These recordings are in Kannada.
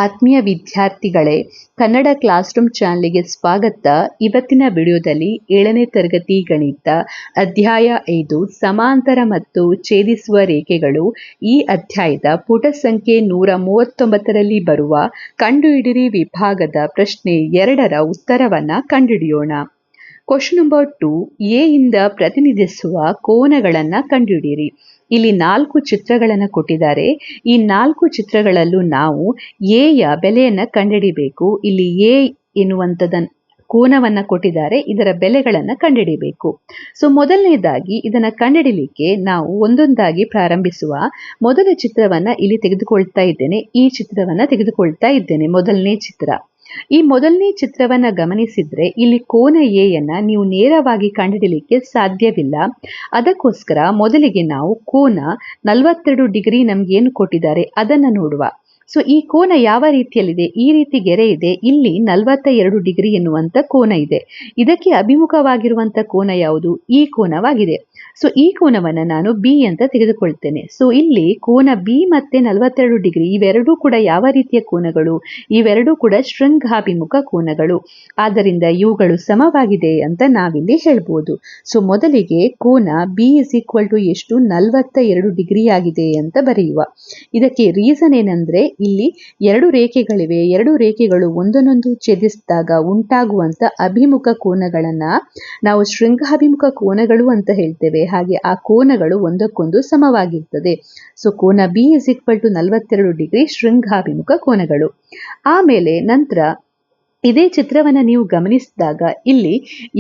ಆತ್ಮೀಯ ವಿದ್ಯಾರ್ಥಿಗಳೇ, ಕನ್ನಡ ಕ್ಲಾಸ್ ರೂಮ್ ಚಾನಲ್ಗೆ ಸ್ವಾಗತ. ಇವತ್ತಿನ ವಿಡಿಯೋದಲ್ಲಿ 7ನೇ ತರಗತಿ ಗಣಿತ ಅಧ್ಯಾಯ 5 ಸಮಾಂತರ ಮತ್ತು ಛೇದಿಸುವ ರೇಖೆಗಳು ಈ ಅಧ್ಯಾಯದ ಪುಟ ಸಂಖ್ಯೆ 139ರಲ್ಲಿ ಬರುವ ಕಂಡುಹಿಡಿಯಿರಿ ವಿಭಾಗದ ಪ್ರಶ್ನೆ 2ರ ಉತ್ತರವನ್ನು ಕಂಡುಹಿಡಿಯೋಣ. ಕ್ವಶನ್ ನಂಬರ್ 2, ಎ ಇಂದ ಪ್ರತಿನಿಧಿಸುವ ಕೋನಗಳನ್ನು ಕಂಡುಹಿಡಿಯಿರಿ. ಇಲ್ಲಿ 4 ಚಿತ್ರಗಳನ್ನು ಕೊಟ್ಟಿದ್ದಾರೆ. ಈ 4 ಚಿತ್ರಗಳಲ್ಲೂ ನಾವು ಎಯ ಬೆಲೆಯನ್ನು ಕಂಡುಹಿಡಿಬೇಕು. ಇಲ್ಲಿ ಎ ಎನ್ನುವಂಥದ ಕೋನವನ್ನು ಕೊಟ್ಟಿದ್ದಾರೆ, ಇದರ ಬೆಲೆಗಳನ್ನು ಕಂಡುಹಿಡಿಬೇಕು. ಸೊ ಮೊದಲನೇದಾಗಿ ಇದನ್ನು ಕಂಡುಹಿಡಿಯಲಿಕ್ಕೆ ನಾವು ಒಂದೊಂದಾಗಿ ಪ್ರಾರಂಭಿಸುವ. ಮೊದಲ ಚಿತ್ರವನ್ನು ಇಲ್ಲಿ ತೆಗೆದುಕೊಳ್ತಾ ಇದ್ದೇನೆ. ಈ ಚಿತ್ರವನ್ನು ತೆಗೆದುಕೊಳ್ತಾ ಇದ್ದೇನೆ. ಮೊದಲನೇ ಚಿತ್ರ. ಈ ಮೊದಲನೇ ಚಿತ್ರವನ್ನು ಗಮನಿಸಿದ್ರೆ ಇಲ್ಲಿ ಕೋನ ಎಯನ್ನು ನೀವು ನೇರವಾಗಿ ಕಂಡುಹಿಡಿಯಲಿಕ್ಕೆ ಸಾಧ್ಯವಿಲ್ಲ. ಅದಕ್ಕೋಸ್ಕರ ಮೊದಲಿಗೆ ನಾವು ಕೋನ 42 ಡಿಗ್ರಿ ನಮಗೇನು ಕೊಟ್ಟಿದ್ದಾರೆ ಅದನ್ನು ನೋಡುವ. ಸೊ ಈ ಕೋನ ಯಾವ ರೀತಿಯಲ್ಲಿದೆ? ಈ ರೀತಿ ಗೆರೆ ಇದೆ. ಇಲ್ಲಿ 42 ಡಿಗ್ರಿ ಎನ್ನುವಂಥ ಕೋನ ಇದೆ. ಇದಕ್ಕೆ ಅಭಿಮುಖವಾಗಿರುವಂಥ ಕೋನ ಯಾವುದು? ಈ ಕೋನವಾಗಿದೆ. ಸೊ ಈ ಕೋನವನ್ನು ನಾನು ಬಿ ಅಂತ ತೆಗೆದುಕೊಳ್ತೇನೆ. ಸೊ ಇಲ್ಲಿ ಕೋನ ಬಿ ಮತ್ತೆ 42 ಡಿಗ್ರಿ ಇವೆರಡೂ ಕೂಡ ಯಾವ ರೀತಿಯ ಕೋನಗಳು? ಇವೆರಡೂ ಕೂಡ ಶೃಂಗಾಭಿಮುಖ ಕೋನಗಳು. ಆದ್ದರಿಂದ ಇವುಗಳು ಸಮವಾಗಿದೆ ಅಂತ ನಾವಿಲ್ಲಿ ಹೇಳ್ಬೋದು. ಸೊ ಮೊದಲಿಗೆ ಕೋನ ಬಿ = ಎಷ್ಟು? 42 ಡಿಗ್ರಿ ಆಗಿದೆ ಅಂತ ಬರೆಯುವ. ಇದಕ್ಕೆ ರೀಸನ್ ಏನಂದ್ರೆ ಇಲ್ಲಿ 2 ರೇಖೆಗಳಿವೆ. 2 ರೇಖೆಗಳು ಒಂದನ್ನೊಂದು ಛೇದಿಸಿದಾಗ ಉಂಟಾಗುವಂತ ಅಭಿಮುಖ ಕೋನಗಳನ್ನ ನಾವು ಶೃಂಗಾಭಿಮುಖ ಕೋನಗಳು ಅಂತ ಹೇಳ್ತೇವೆ. ಹಾಗೆ ಆ ಕೋನಗಳು ಒಂದಕ್ಕೊಂದು ಸಮವಾಗಿರ್ತದೆ. ಸೊ ಕೋನ ಬಿ = 42 ಡಿಗ್ರಿ ಶೃಂಗಾಭಿಮುಖ ಕೋನಗಳು. ಆಮೇಲೆ ನಂತರ ಇದೇ ಚಿತ್ರವನ್ನು ನೀವು ಗಮನಿಸಿದಾಗ ಇಲ್ಲಿ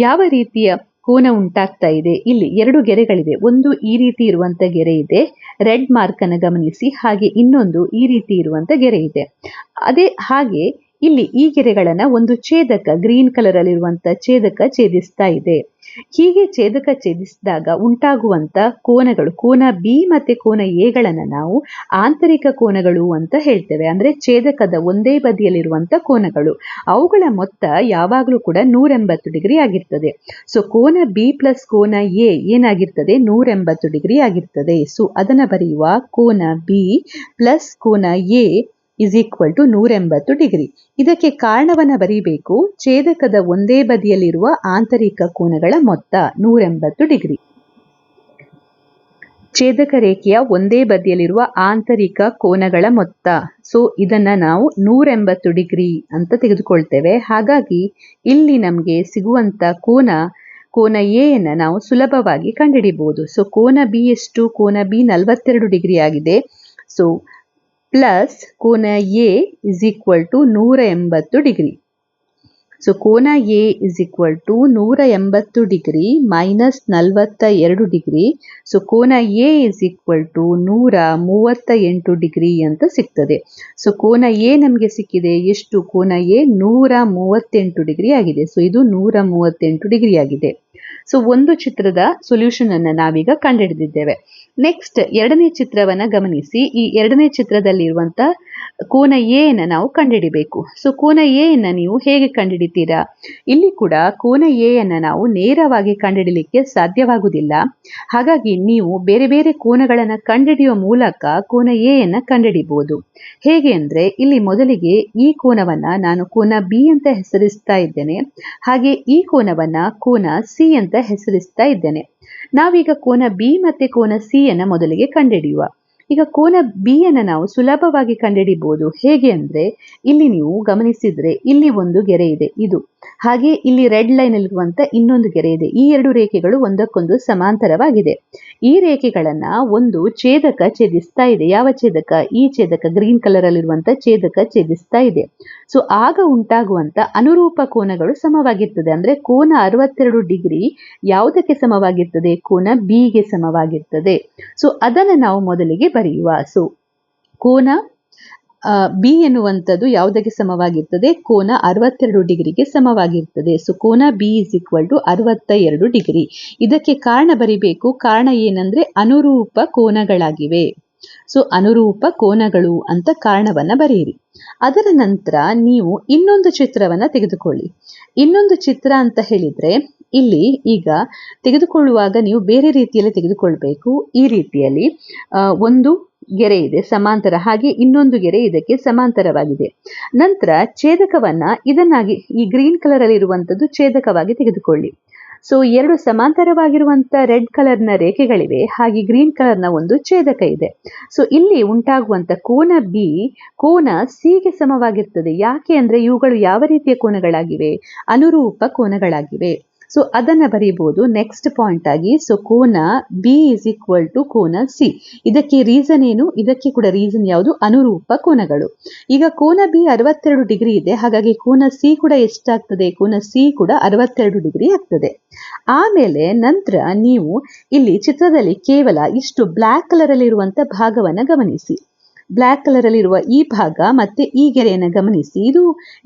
ಯಾವ ರೀತಿಯ ಕೋನ ಉಂಟಾಗ್ತಾ ಇದೆ? ಇಲ್ಲಿ 2 ಗೆರೆಗಳಿವೆ. ಒಂದು ಈ ರೀತಿ ಇರುವಂತ ಗೆರೆ ಇದೆ, ರೆಡ್ ಮಾರ್ಕ್ ಅನ್ನು ಗಮನಿಸಿ. ಹಾಗೆ ಇನ್ನೊಂದು ಈ ರೀತಿ ಇರುವಂತ ಗೆರೆ ಇದೆ. ಅದೇ ಹಾಗೆ ಇಲ್ಲಿ ಈ ಗೆರೆಗಳನ್ನ ಒಂದು ಛೇದಕ, ಗ್ರೀನ್ ಕಲರ್ ಅಲ್ಲಿರುವಂತ ಛೇದಕ ಛೇದಿಸ್ತಾ ಇದೆ. ಹೀಗೆ ಛೇದಕ ಛೇದಿಸಿದಾಗ ಉಂಟಾಗುವಂತ ಕೋನಗಳು, ಕೋನ ಬಿ ಮತ್ತೆ ಕೋನ ಎಗಳನ್ನ ನಾವು ಆಂತರಿಕ ಕೋನಗಳು ಅಂತ ಹೇಳ್ತೇವೆ. ಅಂದ್ರೆ ಛೇದಕದ ಒಂದೇ ಬದಿಯಲ್ಲಿರುವಂತ ಕೋನಗಳು. ಅವುಗಳ ಮೊತ್ತ ಯಾವಾಗಲೂ ಕೂಡ 180 ಡಿಗ್ರಿ ಆಗಿರ್ತದೆ. ಸೊ ಕೋನ ಬಿ ಪ್ಲಸ್ ಕೋನ ಎ ಏನಾಗಿರ್ತದೆ? 180 ಡಿಗ್ರಿ ಆಗಿರ್ತದೆ. ಸೊ ಅದನ್ನ ಬರೆಯುವ. ಕೋನ ಬಿ ಪ್ಲಸ್ ಕೋನ ಎ = 180 ಡಿಗ್ರಿ. ಇದಕ್ಕೆ ಕಾರಣವನ್ನು ಬರೀಬೇಕು. ಛೇದಕದ ಒಂದೇ ಬದಿಯಲ್ಲಿರುವ ಆಂತರಿಕ ಕೋನಗಳ ಮೊತ್ತ 180 ಡಿಗ್ರಿ. ಛೇದಕ ರೇಖೆಯ ಒಂದೇ ಬದಿಯಲ್ಲಿರುವ ಆಂತರಿಕ ಕೋನಗಳ ಮೊತ್ತ. ಸೊ ಇದನ್ನ ನಾವು 180 ಡಿಗ್ರಿ ಅಂತ ತೆಗೆದುಕೊಳ್ತೇವೆ. ಹಾಗಾಗಿ ಇಲ್ಲಿ ನಮಗೆ ಸಿಗುವಂತ ಕೋನ ಎ ಯನ್ನು ನಾವು ಸುಲಭವಾಗಿ ಕಂಡುಹಿಡಿಬಹುದು. ಸೊ ಕೋನ ಬಿ ಎಷ್ಟು? ಕೋನ ಬಿ 42 ಡಿಗ್ರಿ ಆಗಿದೆ. ಸೊ ಪ್ಲಸ್ ಕೋನ ಎ = 180 ಡಿಗ್ರಿ. ಸೊ ಕೋನ A = 180 degree minus 42 degree. So ಕೋನ ಎ = 138 ಡಿಗ್ರಿ ಅಂತ ಸಿಗ್ತದೆ. ಸೊ ಕೋನ ಎ ನಮಗೆ ಸಿಕ್ಕಿದೆ ಎಷ್ಟು? ಕೋನ ಎ 138 ಡಿಗ್ರಿ ಆಗಿದೆ. ಸೊ ಇದು 138 ಡಿಗ್ರಿ ಆಗಿದೆ. ಸೊ ಒಂದು ಚಿತ್ರದ ಸೊಲ್ಯೂಷನ್ ಅನ್ನು ನಾವೀಗ ಕಂಡುಹಿಡಿದಿದ್ದೇವೆ. ನೆಕ್ಸ್ಟ್ 2ನೇ ಚಿತ್ರವನ್ನ ಗಮನಿಸಿ. ಈ 2ನೇ ಚಿತ್ರದಲ್ಲಿರುವಂತ ಕೋನ ಎ ಯನ್ನು ನಾವು ಕಂಡುಹಿಡಿಬೇಕು. ಸೊ ಕೋನ ಎ ಯನ್ನು ನೀವು ಹೇಗೆ ಕಂಡುಹಿಡಿತೀರಾ? ಇಲ್ಲಿ ಕೂಡ ಕೋನ ಎ ಯನ್ನು ನಾವು ನೇರವಾಗಿ ಕಂಡುಹಿಡಿಯಲಿಕ್ಕೆ ಸಾಧ್ಯವಾಗುವುದಿಲ್ಲ. ಹಾಗಾಗಿ ನೀವು ಬೇರೆ ಬೇರೆ ಕೋನಗಳನ್ನು ಕಂಡುಹಿಡಿಯುವ ಮೂಲಕ ಕೋನ ಎ ಯನ್ನು ಕಂಡುಹಿಡಿಬಹುದು. ಹೇಗೆ ಅಂದ್ರೆ ಇಲ್ಲಿ ಮೊದಲಿಗೆ ಈ ಕೋನವನ್ನ ನಾನು ಕೋನ ಬಿ ಅಂತ ಹೆಸರಿಸ್ತಾ ಇದ್ದೇನೆ. ಹಾಗೆ ಈ ಕೋನವನ್ನ ಕೋನ ಸಿ ಅಂತ ಹೆಸರಿಸ್ತಾ ಇದ್ದೇನೆ. ನಾವೀಗ ಕೋನ ಬಿ ಮತ್ತೆ ಕೋನ ಸಿ ಯನ್ನು ಮೊದಲಿಗೆ ಕಂಡುಹಿಡಿಯುವ. ಈಗ ಕೋನ ಬಿ ಯನ್ನು ನಾವು ಸುಲಭವಾಗಿ ಕಂಡುಹಿಡಿಬಹುದು. ಹೇಗೆ ಅಂದ್ರೆ ಇಲ್ಲಿ ನೀವು ಗಮನಿಸಿದ್ರೆ ಇಲ್ಲಿ ಒಂದು ಗೆರೆ ಇದೆ, ಇದು. ಹಾಗೆ ಇಲ್ಲಿ ರೆಡ್ ಲೈನ್ ಅಲ್ಲಿರುವಂತ ಇನ್ನೊಂದು ಗೆರೆ ಇದೆ. ಈ 2 ರೇಖೆಗಳು ಒಂದಕ್ಕೊಂದು ಸಮಾಂತರವಾಗಿದೆ. ಈ ರೇಖೆಗಳನ್ನ ಒಂದು ಛೇದಕ ಛೇದಿಸ್ತಾ ಇದೆ. ಯಾವ ಛೇದಕ? ಈ ಛೇದಕ, ಗ್ರೀನ್ ಕಲರ್ ಅಲ್ಲಿರುವಂತ ಛೇದಕ ಛೇದಿಸ್ತಾ ಇದೆ. ಸೊ ಆಗ ಉಂಟಾಗುವಂತ ಅನುರೂಪ ಕೋನಗಳು ಸಮವಾಗಿರ್ತದೆ. ಅಂದ್ರೆ ಕೋನ 62 ಡಿಗ್ರಿ ಯಾವುದಕ್ಕೆ ಸಮವಾಗಿರ್ತದೆ? ಕೋನ ಬಿ ಗೆ ಸಮವಾಗಿರ್ತದೆ. ಸೊ ಅದನ್ನು ನಾವು ಮೊದಲಿಗೆ ಬರೆಯುವ. ಸೊ ಕೋನ ಬಿ ಎನ್ನುವಂಥದ್ದು ಯಾವುದಕ್ಕೆ ಸಮವಾಗಿರ್ತದೆ? ಕೋನ 62 ಡಿಗ್ರಿಗೆ ಸಮವಾಗಿರ್ತದೆ. ಸೊ ಕೋನ ಬಿ = 62 ಡಿಗ್ರಿ. ಇದಕ್ಕೆ ಕಾರಣ ಬರಿಬೇಕು. ಕಾರಣ ಏನಂದ್ರೆ ಅನುರೂಪ ಕೋನಗಳಾಗಿವೆ. ಸೊ ಅನುರೂಪ ಕೋನಗಳು ಅಂತ ಕಾರಣವನ್ನ ಬರೆಯಿರಿ. ಅದರ ನಂತರ ನೀವು ಇನ್ನೊಂದು ಚಿತ್ರವನ್ನ ತೆಗೆದುಕೊಳ್ಳಿ. ಇನ್ನೊಂದು ಚಿತ್ರ ಅಂತ ಹೇಳಿದ್ರೆ ಇಲ್ಲಿ ಈಗ ತೆಗೆದುಕೊಳ್ಳುವಾಗ ನೀವು ಬೇರೆ ರೀತಿಯಲ್ಲಿ ತೆಗೆದುಕೊಳ್ಬೇಕು. ಈ ರೀತಿಯಲ್ಲಿ ಒಂದು ಗೆರೆ ಇದೆ ಸಮಾಂತರ, ಹಾಗೆ ಇನ್ನೊಂದು ಗೆರೆ ಇದಕ್ಕೆ ಸಮಾಂತರವಾಗಿದೆ. ನಂತರ ಛೇದಕವನ್ನ ಇದನ್ನಾಗಿ ಈ ಗ್ರೀನ್ ಕಲರ್ ಅಲ್ಲಿ ಇರುವಂತದ್ದು ಛೇದಕವಾಗಿ ತೆಗೆದುಕೊಳ್ಳಿ. ಸೊ ಎರಡು ಸಮಾಂತರವಾಗಿರುವಂತ ರೆಡ್ ಕಲರ್ನ ರೇಖೆಗಳಿವೆ, ಹಾಗೆ ಗ್ರೀನ್ ಕಲರ್ನ ಒಂದು ಛೇದಕ ಇದೆ. ಸೊ ಇಲ್ಲಿ ಉಂಟಾಗುವಂತ ಕೋನ ಬಿ ಕೋನ ಸಿ ಗೆ ಸಮವಾಗಿರ್ತದೆ. ಯಾಕೆ ಅಂದ್ರೆ ಇವುಗಳು ಯಾವ ರೀತಿಯ ಕೋನಗಳಾಗಿವೆ? ಅನುರೂಪ ಕೋನಗಳಾಗಿವೆ. ಸೊ ಅದನ್ನ ಬರೀಬಹುದು ನೆಕ್ಸ್ಟ್ ಪಾಯಿಂಟ್ ಆಗಿ. ಸೊ ಕೋನ ಬಿ ಇಸ್ ಈಕ್ವಲ್ ಟು ಕೋನ ಸಿ. ಇದಕ್ಕೆ ರೀಸನ್ ಏನು? ಇದಕ್ಕೆ ಕೂಡ ರೀಸನ್ ಯಾವುದು? ಅನುರೂಪ ಕೋನಗಳು. ಈಗ ಕೋನ ಬಿ 62 ಡಿಗ್ರಿ ಇದೆ, ಹಾಗಾಗಿ ಕೋನ ಸಿ ಕೂಡ ಎಷ್ಟಾಗ್ತದೆ? ಕೋನ ಸಿ ಕೂಡ 62 ಡಿಗ್ರಿ ಆಗ್ತದೆ. ಆಮೇಲೆ ನಂತರ ನೀವು ಇಲ್ಲಿ ಚಿತ್ರದಲ್ಲಿ ಕೇವಲ ಇಷ್ಟು ಬ್ಲ್ಯಾಕ್ ಕಲರ್ ಅಲ್ಲಿ ಇರುವಂತ ಭಾಗವನ್ನ ಗಮನಿಸಿ. ಬ್ಲ್ಯಾಕ್ ಕಲರ್ ಅಲ್ಲಿರುವ ಈ ಭಾಗ ಮತ್ತೆ ಈ ಗೆರೆಯನ್ನು ಗಮನಿಸಿ. ಇದು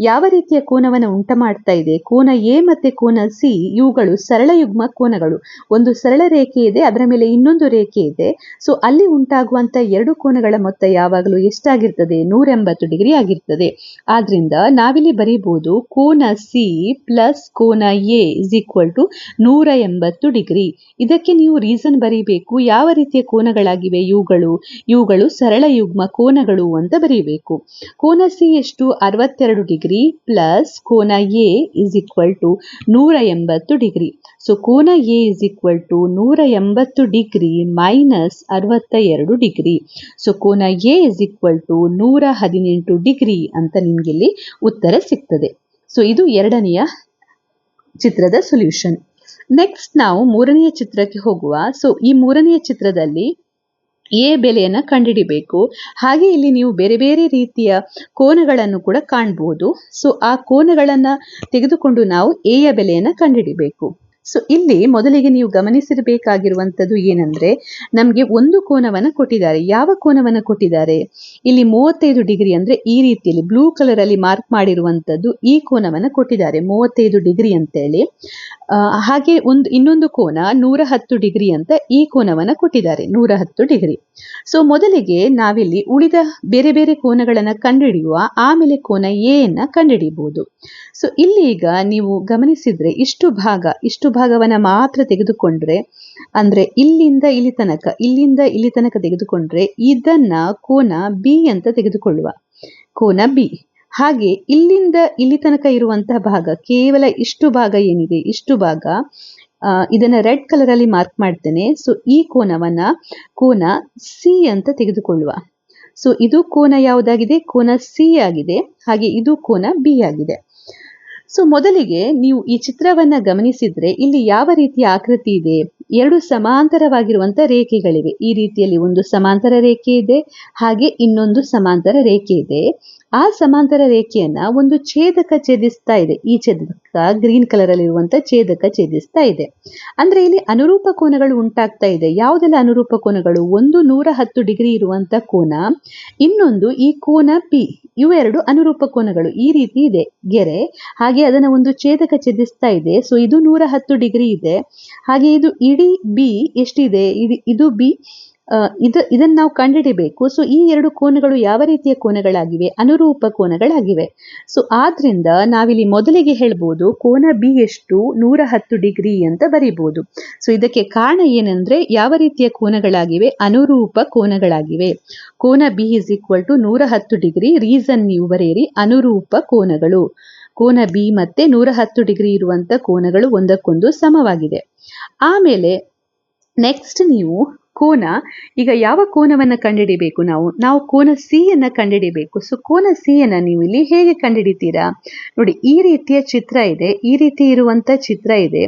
ಯಾವ ರೀತಿಯ ಕೋನವನ್ನು ಉಂಟು ಮಾಡ್ತಾ ಇದೆ? ಕೋನ ಎ ಮತ್ತೆ ಕೋನ ಸಿ ಇವುಗಳು ಸರಳ ಯುಗ್ಮ ಕೋನಗಳು. ಒಂದು ಸರಳ ರೇಖೆ ಇದೆ, ಅದರ ಮೇಲೆ ಇನ್ನೊಂದು ರೇಖೆ ಇದೆ. ಸೊ ಅಲ್ಲಿ ಉಂಟಾಗುವಂತ ಎರಡು ಕೋನಗಳ ಮೊತ್ತ ಯಾವಾಗಲೂ ಎಷ್ಟಾಗಿರ್ತದೆ? 180 ಡಿಗ್ರಿ ಆಗಿರ್ತದೆ. ಆದ್ರಿಂದ ನಾವಿಲ್ಲಿ ಬರೀಬಹುದು ಕೋನ ಸಿ ಪ್ಲಸ್ ಕೋನ A is equal to 180 degree. ಇದಕ್ಕೆ ನೀವು ರೀಸನ್ ಬರೀಬೇಕು. ಯಾವ ರೀತಿಯ ಕೋನಗಳಾಗಿವೆ ಇವುಗಳು ಸರಳ ಯುಗ್ಮ ಕೋನಗಳು ಅಂತ ಬರೀಬೇಕು. ಕೋನ ಸಿ ಎಷ್ಟು? 62 ಡಿಗ್ರಿ ಪ್ಲಸ್ ಕೋನ A is equal to 180 degree. So ಕೋನ A is equal to 180 degree minus 62 degree. So ಕೋನ A is equal to 118 degree ಅಂತ ನಿಮ್ಗೆ ಇಲ್ಲಿ ಉತ್ತರ ಸಿಗ್ತದೆ. ಸೊ ಇದು ಎರಡನೆಯ ಚಿತ್ರದ ಸೊಲ್ಯೂಷನ್. ನೆಕ್ಸ್ಟ್ ನಾವು ಮೂರನೆಯ ಚಿತ್ರಕ್ಕೆ ಹೋಗುವ. ಸೊ ಈ ಮೂರನೆಯ ಚಿತ್ರದಲ್ಲಿ ಎ ಬೆಲೆಯನ್ನು ಕಂಡುಹಿಡಿಬೇಕು. ಹಾಗೆ ಇಲ್ಲಿ ನೀವು ಬೇರೆ ಬೇರೆ ರೀತಿಯ ಕೋನಗಳನ್ನು ಕೂಡ ಕಾಣಬಹುದು. ಸೊ ಆ ಕೋನಗಳನ್ನು ತೆಗೆದುಕೊಂಡು ನಾವು ಎಯ ಬೆಲೆಯನ್ನು ಕಂಡುಹಿಡಿಬೇಕು. ಸೊ ಇಲ್ಲಿ ಮೊದಲಿಗೆ ನೀವು ಗಮನಿಸಿರಬೇಕಾಗಿರುವಂಥದ್ದು ಏನಂದ್ರೆ, ನಮಗೆ ಒಂದು ಕೋನವನ್ನು ಕೊಟ್ಟಿದ್ದಾರೆ. ಯಾವ ಕೋನವನ್ನು ಕೊಟ್ಟಿದ್ದಾರೆ? ಇಲ್ಲಿ 35 ಡಿಗ್ರಿ ಅಂದ್ರೆ ಈ ರೀತಿಯಲ್ಲಿ ಬ್ಲೂ ಕಲರ್ ಅಲ್ಲಿ ಮಾರ್ಕ್ ಮಾಡಿರುವಂಥದ್ದು ಈ ಕೋನವನ್ನು ಕೊಟ್ಟಿದ್ದಾರೆ, 35 ಡಿಗ್ರಿ ಅಂತೇಳಿ. ಹಾಗೆ ಇನ್ನೊಂದು ಕೋನ 110 ಡಿಗ್ರಿ ಅಂತ ಈ ಕೋನವನ್ನು ಕೊಟ್ಟಿದ್ದಾರೆ, 110 ಡಿಗ್ರಿ. ಸೊ ಮೊದಲಿಗೆ ನಾವಿಲ್ಲಿ ಉಳಿದ ಬೇರೆ ಬೇರೆ ಕೋನಗಳನ್ನು ಕಂಡುಹಿಡಿಯುವ, ಆಮೇಲೆ ಕೋನ ಎ ಯನ್ನ ಕಂಡುಹಿಡಿಯಬಹುದು. ಸೊ ಇಲ್ಲಿ ಈಗ ನೀವು ಗಮನಿಸಿದ್ರೆ ಇಷ್ಟು ಭಾಗವನ್ನ ಮಾತ್ರ ತೆಗೆದುಕೊಂಡ್ರೆ, ಅಂದ್ರೆ ಇಲ್ಲಿಂದ ಇಲ್ಲಿ ತನಕ ತೆಗೆದುಕೊಂಡ್ರೆ ಇದನ್ನ ಕೋನ ಬಿ ಅಂತ ತೆಗೆದುಕೊಳ್ಳುವ, ಕೋನ ಬಿ. ಹಾಗೆ ಇಲ್ಲಿಂದ ಇಲ್ಲಿ ತನಕ ಇರುವಂತಹ ಭಾಗ, ಕೇವಲ ಇಷ್ಟು ಭಾಗ ಏನಿದೆ, ಇಷ್ಟು ಭಾಗ ಇದನ್ನ ರೆಡ್ ಕಲರ್ ಅಲ್ಲಿ ಮಾರ್ಕ್ ಮಾಡ್ತೇನೆ. ಸೊ ಈ ಕೋನವನ್ನ ಕೋನ ಸಿ ಅಂತ ತೆಗೆದುಕೊಳ್ಳುವ. ಸೊ ಇದು ಕೋನ ಯಾವುದಾಗಿದೆ? ಕೋನ ಸಿ ಆಗಿದೆ. ಹಾಗೆ ಇದು ಕೋನ ಬಿ ಆಗಿದೆ. ಸೊ ಮೊದಲಿಗೆ ನೀವು ಈ ಚಿತ್ರವನ್ನ ಗಮನಿಸಿದ್ರೆ ಇಲ್ಲಿ ಯಾವ ರೀತಿಯ ಆಕೃತಿ ಇದೆ? ಎರಡು ಸಮಾಂತರವಾಗಿರುವಂತ ರೇಖೆಗಳಿವೆ. ಈ ರೀತಿಯಲ್ಲಿ ಒಂದು ಸಮಾಂತರ ರೇಖೆ ಇದೆ, ಹಾಗೆ ಇನ್ನೊಂದು ಸಮಾಂತರ ರೇಖೆ ಇದೆ. ಆ ಸಮಾಂತರ ರೇಖೆಯನ್ನ ಒಂದು ಛೇದಕ ಛೇದಿಸ್ತಾ ಇದೆ. ಈ ಛೇದಕ ಗ್ರೀನ್ ಕಲರ್ ಅಲ್ಲಿ ಇರುವಂತ ಛೇದಕ ಛೇದಿಸ್ತಾ ಇದೆ. ಅಂದ್ರೆ ಇಲ್ಲಿ ಅನುರೂಪ ಕೋನಗಳು ಉಂಟಾಗ್ತಾ ಇದೆ. ಯಾವುದೆಲ್ಲ ಅನುರೂಪ ಕೋನಗಳು? ಒಂದು 110 ಡಿಗ್ರಿ ಇರುವಂತ ಕೋನ, ಇನ್ನೊಂದು ಈ ಕೋನ ಪಿ. ಇವೆರಡು ಅನುರೂಪ ಕೋನಗಳು. ಈ ರೀತಿ ಇದೆ ಗೆರೆ, ಹಾಗೆ ಅದನ್ನ ಒಂದು ಛೇದಕ ಛೇದಿಸ್ತಾ ಇದೆ. ಸೊ ಇದು 110 ಡಿಗ್ರಿ ಇದೆ. ಹಾಗೆ ಇದು ಇಡೀ ಬಿ ಎಷ್ಟಿದೆ? ಇದು ಬಿ. ಇದನ್ನು ನಾವು ಕಂಡುಹಿಡಿಬೇಕು. ಸೊ ಈ ಎರಡು ಕೋನಗಳು ಯಾವ ರೀತಿಯ ಕೋನಗಳಾಗಿವೆ? ಅನುರೂಪ ಕೋನಗಳಾಗಿವೆ. ಸೊ ಆದ್ರಿಂದ ನಾವಿಲ್ಲಿ ಮೊದಲಿಗೆ ಹೇಳ್ಬೋದು ಕೋನ ಬಿ ಎಷ್ಟು? 110 ಡಿಗ್ರಿ ಅಂತ ಬರೀಬಹುದು. ಸೊ ಇದಕ್ಕೆ ಕಾರಣ ಏನಂದ್ರೆ ಯಾವ ರೀತಿಯ ಕೋನಗಳಾಗಿವೆ? ಅನುರೂಪ ಕೋನಗಳಾಗಿವೆ. ಕೋನ B is equal to 110 degree. Reason ನೀವು ಬರೆಯಿರಿ, ಅನುರೂಪ ಕೋನಗಳು. ಕೋನ ಬಿ ಮತ್ತೆ 110 ಡಿಗ್ರಿ ಇರುವಂತ ಕೋನಗಳು ಒಂದಕ್ಕೊಂದು ಸಮವಾಗಿದೆ. ಆಮೇಲೆ ನೆಕ್ಸ್ಟ್ ನೀವು ಕೋನ, ಈಗ ಯಾವ ಕೋನವನ್ನು ಕಂಡುಹಿಡಿಬೇಕು? ನಾವು ಕೋನ ಸಿ ಯನ್ನ ಕಂಡುಹಿಡಿಬೇಕು. ಸೊ ಕೋನ ಸಿ ಯನ್ನ ನೀವು ಇಲ್ಲಿ ಹೇಗೆ ಕಂಡುಹಿಡಿತೀರಾ? ನೋಡಿ, ಈ ರೀತಿಯ ಚಿತ್ರ ಇದೆ, ಈ ರೀತಿ ಇರುವಂತ ಚಿತ್ರ ಇದೆ.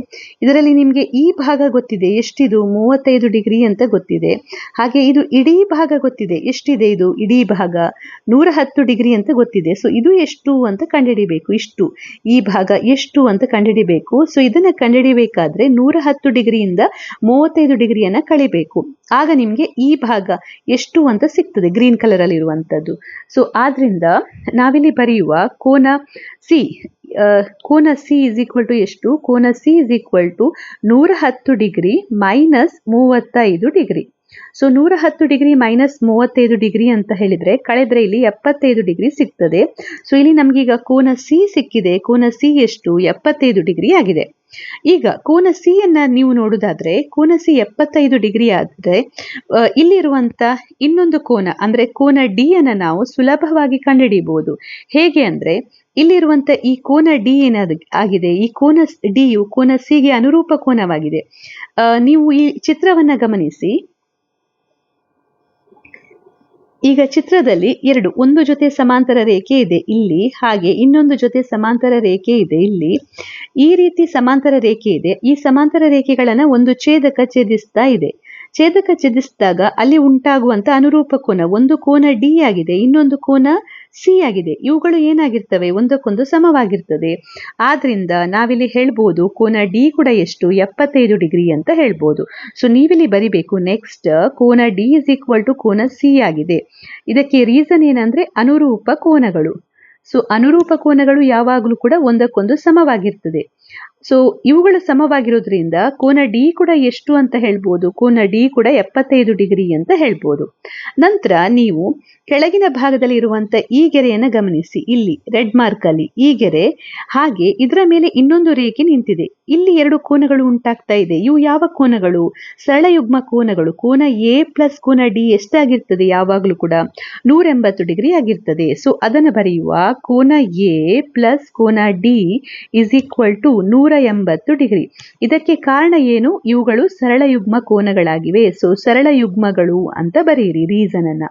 ಇದರಲ್ಲಿ ನಿಮ್ಗೆ ಈ ಭಾಗ ಗೊತ್ತಿದೆ, ಎಷ್ಟಿದು? 35 ಡಿಗ್ರಿ ಅಂತ ಗೊತ್ತಿದೆ. ಹಾಗೆ ಇದು ಇಡೀ ಭಾಗ ಗೊತ್ತಿದೆ, ಎಷ್ಟಿದೆ? ಇದು ಇಡೀ ಭಾಗ 110 ಡಿಗ್ರಿ ಅಂತ ಗೊತ್ತಿದೆ. ಸೊ ಇದು ಎಷ್ಟು ಅಂತ ಕಂಡುಹಿಡಿಬೇಕು. ಇಷ್ಟು, ಈ ಭಾಗ ಎಷ್ಟು ಅಂತ ಕಂಡುಹಿಡಿಬೇಕು. ಸೊ ಇದನ್ನ ಕಂಡುಹಿಡಿಬೇಕಾದ್ರೆ 110 ಡಿಗ್ರಿಯಿಂದ 35 ಡಿಗ್ರಿಯನ್ನ ಕಳಿಬೇಕು. ಆಗ ನಿಮ್ಗೆ ಈ ಭಾಗ ಎಷ್ಟು ಅಂತ ಸಿಗ್ತದೆ, ಗ್ರೀನ್ ಕಲರ್ ಅಲ್ಲಿ ಇರುವಂತದ್ದು. ಸೊ ಆದ್ರಿಂದ ನಾವಿಲ್ಲಿ ಬರೆಯುವ ಕೋನ ಸಿ ಇಸ್ ಈಕ್ವಲ್ ಟು ಎಷ್ಟು? ಕೋನ C is equal to 110 degree minus 35 degree. So 110 degree minus 35 degree ಅಂತ ಹೇಳಿದ್ರೆ ಕಳೆದ್ರೆ ಇಲ್ಲಿ 75 ಡಿಗ್ರಿ ಸಿಗ್ತದೆ. ಸೊ ಇಲ್ಲಿ ನಮ್ಗೀಗ ಕೋನ ಸಿ ಸಿಕ್ಕಿದೆ. ಕೋನ ಸಿ ಎಷ್ಟು? 75 ಡಿಗ್ರಿ ಆಗಿದೆ. ಈಗ ಕೋನ ಸಿ ಯನ್ನ ನೀವು ನೋಡುದಾದ್ರೆ ಕೋನ ಸಿ 75 ಡಿಗ್ರಿ ಆದ್ರೆ ಇಲ್ಲಿರುವಂತ ಇನ್ನೊಂದು ಕೋನ ಅಂದ್ರೆ ಕೋನ ಡಿ ಅನ್ನ ನಾವು ಸುಲಭವಾಗಿ ಕಂಡುಹಿಡಿಯಬಹುದು. ಹೇಗೆ ಅಂದ್ರೆ ಇಲ್ಲಿರುವಂತ ಈ ಕೋನ ಡಿ ಆಗಿದೆ, ಈ ಕೋನ ಡಿಯು ಕೋನ ಸಿಗೆ ಅನುರೂಪ ಕೋನವಾಗಿದೆ. ನೀವು ಈ ಚಿತ್ರವನ್ನ ಗಮನಿಸಿ. ಈಗ ಚಿತ್ರದಲ್ಲಿ ಒಂದು ಜೊತೆ ಸಮಾಂತರ ರೇಖೆ ಇದೆ ಇಲ್ಲಿ, ಹಾಗೆ ಇನ್ನೊಂದು ಜೊತೆ ಸಮಾಂತರ ರೇಖೆ ಇದೆ ಇಲ್ಲಿ. ಈ ರೀತಿ ಸಮಾಂತರ ರೇಖೆ ಇದೆ. ಈ ಸಮಾಂತರ ರೇಖೆಗಳನ್ನ ಒಂದು ಛೇದಕ ಛೇದಿಸ್ತಾ ಇದೆ. ಛೇದಕ ಛೇದಿಸಿದಾಗ ಅಲ್ಲಿ ಉಂಟಾಗುವಂತ ಅನುರೂಪ ಕೋನ, ಒಂದು ಕೋನ ಡಿ ಆಗಿದೆ, ಇನ್ನೊಂದು ಕೋನ ಸಿ ಆಗಿದೆ. ಇವುಗಳು ಏನಾಗಿರ್ತವೆ? ಒಂದಕ್ಕೊಂದು ಸಮವಾಗಿರ್ತದೆ. ಆದ್ರಿಂದ ನಾವಿಲ್ಲಿ ಹೇಳ್ಬೋದು ಕೋನ ಡಿ ಕೂಡ ಎಷ್ಟು? 75 ಡಿಗ್ರಿ ಅಂತ ಹೇಳ್ಬೋದು. ಸೊ ನೀವಿಲ್ಲಿ ಬರಿಬೇಕು ನೆಕ್ಸ್ಟ್ ಕೋನ ಡಿ ಇಸ್ ಈಕ್ವಲ್ ಟು ಕೋನ ಸಿ ಆಗಿದೆ. ಇದಕ್ಕೆ ರೀಸನ್ ಏನಂದ್ರೆ ಅನುರೂಪ ಕೋನಗಳು. ಸೊ ಅನುರೂಪ ಕೋನಗಳು ಯಾವಾಗಲೂ ಕೂಡ ಒಂದಕ್ಕೊಂದು ಸಮವಾಗಿರ್ತದೆ. ಸೊ ಇವುಗಳು ಸಮವಾಗಿರೋದ್ರಿಂದ ಕೋನ ಡಿ ಕೂಡ ಎಷ್ಟು ಅಂತ ಹೇಳ್ಬೋದು? ಕೋನ ಡಿ ಕೂಡ 75 ಡಿಗ್ರಿ ಅಂತ ಹೇಳ್ಬೋದು. ನಂತರ ನೀವು ಕೆಳಗಿನ ಭಾಗದಲ್ಲಿ ಇರುವಂತ ಈ ಗೆರೆಯನ್ನು ಗಮನಿಸಿ. ಇಲ್ಲಿ ರೆಡ್ ಮಾರ್ಕ್ ಅಲ್ಲಿ ಈ ಗೆರೆ, ಹಾಗೆ ಇದರ ಮೇಲೆ ಇನ್ನೊಂದು ರೇಖೆ ನಿಂತಿದೆ. ಇಲ್ಲಿ 2 ಕೋನಗಳು ಉಂಟಾಗ್ತಾ ಇದೆ. ಇವು ಯಾವ ಕೋನಗಳು? ಸರಳಯುಗ್ಮ ಕೋನಗಳು. ಕೋನ ಎ ಪ್ಲಸ್ ಕೋನ ಡಿ ಎಷ್ಟಾಗಿರ್ತದೆ? ಯಾವಾಗಲೂ ಕೂಡ 180 ಡಿಗ್ರಿ ಆಗಿರ್ತದೆ. ಸೊ ಅದನ್ನು ಬರೆಯುವ ಕೋನ ಎ ಪ್ಲಸ್ ಕೋನ D is equal to 180 degree. ಇದಕ್ಕೆ ಕಾರಣ ಏನು? ಇವುಗಳು ಸರಳಯುಗ್ಮ ಕೋನಗಳಾಗಿವೆ. ಸೊ ಸರಳಯುಗ್ಮಗಳು ಅಂತ ಬರೆಯಿರಿ ರೀಸನ್ ಅನ್ನ.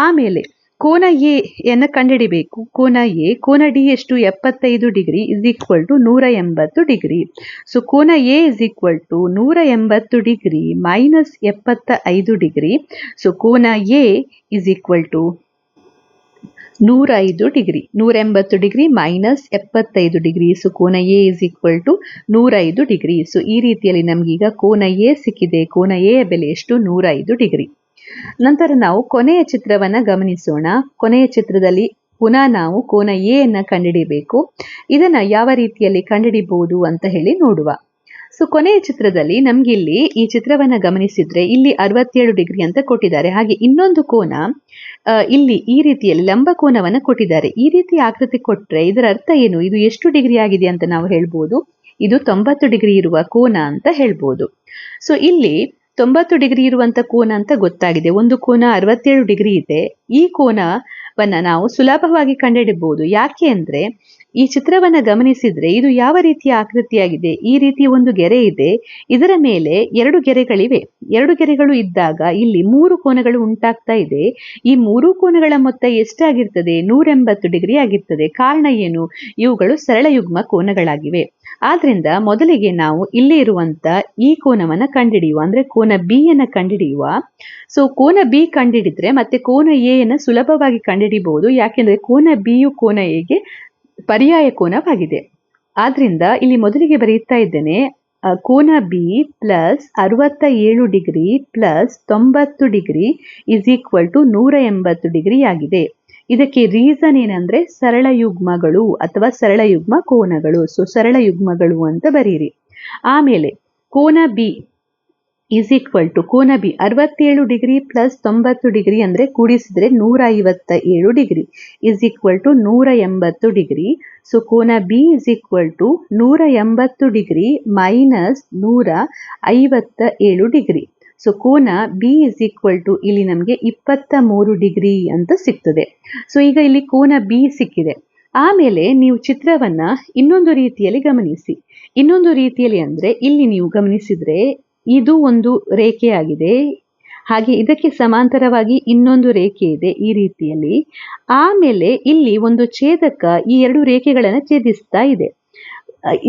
ಆಮೇಲೆ ಕೋನ ಎ ಯನ್ನು ಕಂಡುಹಿಡಿಬೇಕು. ಕೋನ ಎ, ಕೋನ ಡಿ ಎಷ್ಟು? 75 degree is equal to 180 degree. So ಕೋನ A is equal to 180 degree minus 75 degree. So ಕೋನ A is equal to 105 degree. 180 degree minus 75 degree. So ಕೋನ A is equal to 105 degree. So ಈ ರೀತಿಯಲ್ಲಿ ನಮಗೀಗ ಕೋನ ಎ ಸಿಕ್ಕಿದೆ. ಕೋನ ಎ ಬೆಲೆ ಎಷ್ಟು? 105 ಡಿಗ್ರಿ. ನಂತರ ನಾವು ಕೊನೆಯ ಚಿತ್ರವನ್ನ ಗಮನಿಸೋಣ. ಕೊನೆಯ ಚಿತ್ರದಲ್ಲಿ ಪುನಃ ನಾವು ಕೋನ ಎ ಅನ್ನ ಕಂಡುಹಿಡಿಯಬೇಕು. ಇದನ್ನ ಯಾವ ರೀತಿಯಲ್ಲಿ ಕಂಡುಹಿಡಿಬಹುದು ಅಂತ ಹೇಳಿ ನೋಡುವ. ಸೊ ಕೊನೆಯ ಚಿತ್ರದಲ್ಲಿ ನಮ್ಗಿಲ್ಲಿ ಈ ಚಿತ್ರವನ್ನ ಗಮನಿಸಿದ್ರೆ ಇಲ್ಲಿ 67 ಡಿಗ್ರಿ ಅಂತ ಕೊಟ್ಟಿದ್ದಾರೆ. ಹಾಗೆ ಇನ್ನೊಂದು ಕೋನ ಇಲ್ಲಿ ಈ ರೀತಿಯಲ್ಲಿ ಲಂಬ ಕೋನವನ್ನ ಕೊಟ್ಟಿದ್ದಾರೆ. ಈ ರೀತಿ ಆಕೃತಿ ಕೊಟ್ರೆ ಇದರ ಅರ್ಥ ಏನು? ಇದು ಎಷ್ಟು ಡಿಗ್ರಿ ಆಗಿದೆ ಅಂತ ನಾವು ಹೇಳ್ಬೋದು? ಇದು 90 ಡಿಗ್ರಿ ಇರುವ ಕೋನ ಅಂತ ಹೇಳ್ಬೋದು. ಸೊ ಇಲ್ಲಿ 90 ಡಿಗ್ರಿ ಇರುವಂತ ಕೋನ ಅಂತ ಗೊತ್ತಾಗಿದೆ. ಒಂದು ಕೋನ 67 ಡಿಗ್ರಿ ಇದೆ. ಈ ಕೋನವನ್ನ ನಾವು ಸುಲಭವಾಗಿ ಕಂಡುಹಿಡಿಯಬಹುದು. ಯಾಕೆ ಅಂದ್ರೆ ಈ ಚಿತ್ರವನ್ನ ಗಮನಿಸಿದ್ರೆ ಇದು ಯಾವ ರೀತಿಯ ಆಕೃತಿಯಾಗಿದೆ? ಈ ರೀತಿ ಒಂದು ಗೆರೆ ಇದೆ, ಇದರ ಮೇಲೆ 2 ಗೆರೆಗಳಿವೆ. 2 ಗೆರೆಗಳು ಇದ್ದಾಗ ಇಲ್ಲಿ 3 ಕೋನಗಳು ಉಂಟಾಗ್ತಾ ಇದೆ. ಈ 3 ಕೋನಗಳ ಮೊತ್ತ ಎಷ್ಟಾಗಿರ್ತದೆ? 180 ಡಿಗ್ರಿ ಆಗಿರ್ತದೆ. ಕಾರಣ ಏನು? ಇವುಗಳು ಸರಳಯುಗ್ಮ ಕೋನಗಳಾಗಿವೆ. ಆದ್ರಿಂದ ಮೊದಲಿಗೆ ನಾವು ಇಲ್ಲಿ ಇರುವಂತ ಈ ಕೋನವನ್ನ ಕಂಡುಹಿಡಿಯುವ, ಅಂದ್ರೆ ಕೋನ ಬಿ ಅನ್ನ ಕಂಡುಹಿಡಿಯುವ. ಸೊ ಕೋನ ಬಿ ಕಂಡುಹಿಡಿದ್ರೆ ಮತ್ತೆ ಕೋನ ಎ ಯನ್ನು ಸುಲಭವಾಗಿ ಕಂಡುಹಿಡಿಯಬಹುದು. ಯಾಕೆಂದ್ರೆ ಕೋನ ಬಿಯು ಕೋನ ಎಗೆ ಪರ್ಯಾಯ ಕೋನವಾಗಿದೆ. ಆದ್ರಿಂದ ಇಲ್ಲಿ ಮೊದಲಿಗೆ ಬರೆಯುತ್ತಾ ಇದ್ದೇನೆ ಕೋನ B plus 67 degree plus 90 degree is equal to 180 degree ಆಗಿದೆ. ಇದಕ್ಕೆ ರೀಸನ್ ಏನಂದ್ರೆ ಸರಳಯುಗ್ಮಗಳು ಅಥವಾ ಸರಳಯುಗ್ಮ ಕೋನಗಳು. ಸೊ ಸರಳಯುಗ್ಮಗಳು ಅಂತ ಬರೀರಿ. ಆಮೇಲೆ ಕೋನ ಬಿ ಇಸ್ ಈಕ್ವಲ್ ಟು ಕೋನ ಬಿ 67 ಡಿಗ್ರಿ ಪ್ಲಸ್ 90 ಡಿಗ್ರಿ ಅಂದ್ರೆ ಕೂಡಿಸಿದ್ರೆ 157 degree is equal to 180 degree. So ಕೋನ B is equal to 180 degree minus 157 degree. So ಕೋನ ಬಿ ಇಸ್ ಈಕ್ವಲ್ ಟು ಇಲ್ಲಿ ನಮಗೆ 23 ಡಿಗ್ರಿ ಅಂತ ಸಿಗ್ತದೆ. ಸೊ ಈಗ ಇಲ್ಲಿ ಕೋನ ಬಿ ಸಿಕ್ಕಿದೆ. ಆಮೇಲೆ ನೀವು ಚಿತ್ರವನ್ನ ಇನ್ನೊಂದು ರೀತಿಯಲ್ಲಿ ಗಮನಿಸಿ. ಇನ್ನೊಂದು ರೀತಿಯಲ್ಲಿ ಅಂದ್ರೆ ಇಲ್ಲಿ ನೀವು ಗಮನಿಸಿದ್ರೆ ಇದು ಒಂದು ರೇಖೆಯಾಗಿದೆ, ಹಾಗೆ ಇದಕ್ಕೆ ಸಮಾಂತರವಾಗಿ ಇನ್ನೊಂದು ರೇಖೆ ಇದೆ ಈ ರೀತಿಯಲ್ಲಿ. ಆಮೇಲೆ ಇಲ್ಲಿ ಒಂದು ಛೇದಕ ಈ 2 ರೇಖೆಗಳನ್ನು ಛೇದಿಸ್ತಾ ಇದೆ.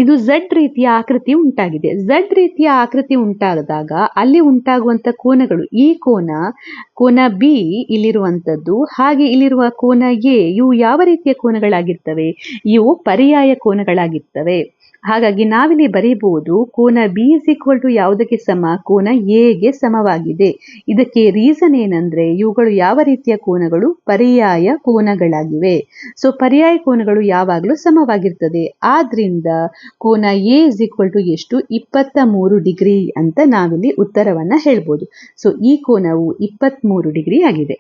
ಇದು ಝಡ್ ರೀತಿಯ ಆಕೃತಿ ಉಂಟಾಗಿದೆ. ಝಡ್ ರೀತಿಯ ಆಕೃತಿ ಉಂಟಾದಾಗ ಅಲ್ಲಿ ಉಂಟಾಗುವಂತ ಕೋನಗಳು, ಈ ಕೋನ ಬಿ ಇಲ್ಲಿರುವಂತದ್ದು, ಹಾಗೆ ಇಲ್ಲಿರುವ ಕೋನ ಎ, ಇವು ಯಾವ ರೀತಿಯ ಕೋನಗಳಾಗಿರ್ತವೆ? ಇವು ಪರ್ಯಾಯ ಕೋನಗಳಾಗಿರ್ತವೆ. ಹಾಗಾಗಿ ನಾವಿಲ್ಲಿ ಬರೀಬಹುದು ಕೋನ ಬಿ ಇಸ್ ಈಕ್ವಲ್ ಟು ಯಾವುದಕ್ಕೆ ಸಮ, ಕೋನ ಎಗೆ ಸಮವಾಗಿದೆ. ಇದಕ್ಕೆ ರೀಸನ್ ಏನಂದ್ರೆ ಇವುಗಳು ಯಾವ ರೀತಿಯ ಕೋನಗಳು, ಪರ್ಯಾಯ ಕೋನಗಳಾಗಿವೆ. ಸೊ ಪರ್ಯಾಯ ಕೋನಗಳು ಯಾವಾಗಲೂ ಸಮವಾಗಿರ್ತದೆ. ಆದ್ರಿಂದ ಕೋನ ಎ ಇಸ್ ಈಕ್ವಲ್ ಟು ಎಷ್ಟು, 23 ಡಿಗ್ರಿ ಅಂತ ನಾವಿಲ್ಲಿ ಉತ್ತರವನ್ನ ಹೇಳ್ಬೋದು. ಸೊ ಈ ಕೋನವು 23 ಡಿಗ್ರಿ ಆಗಿದೆ.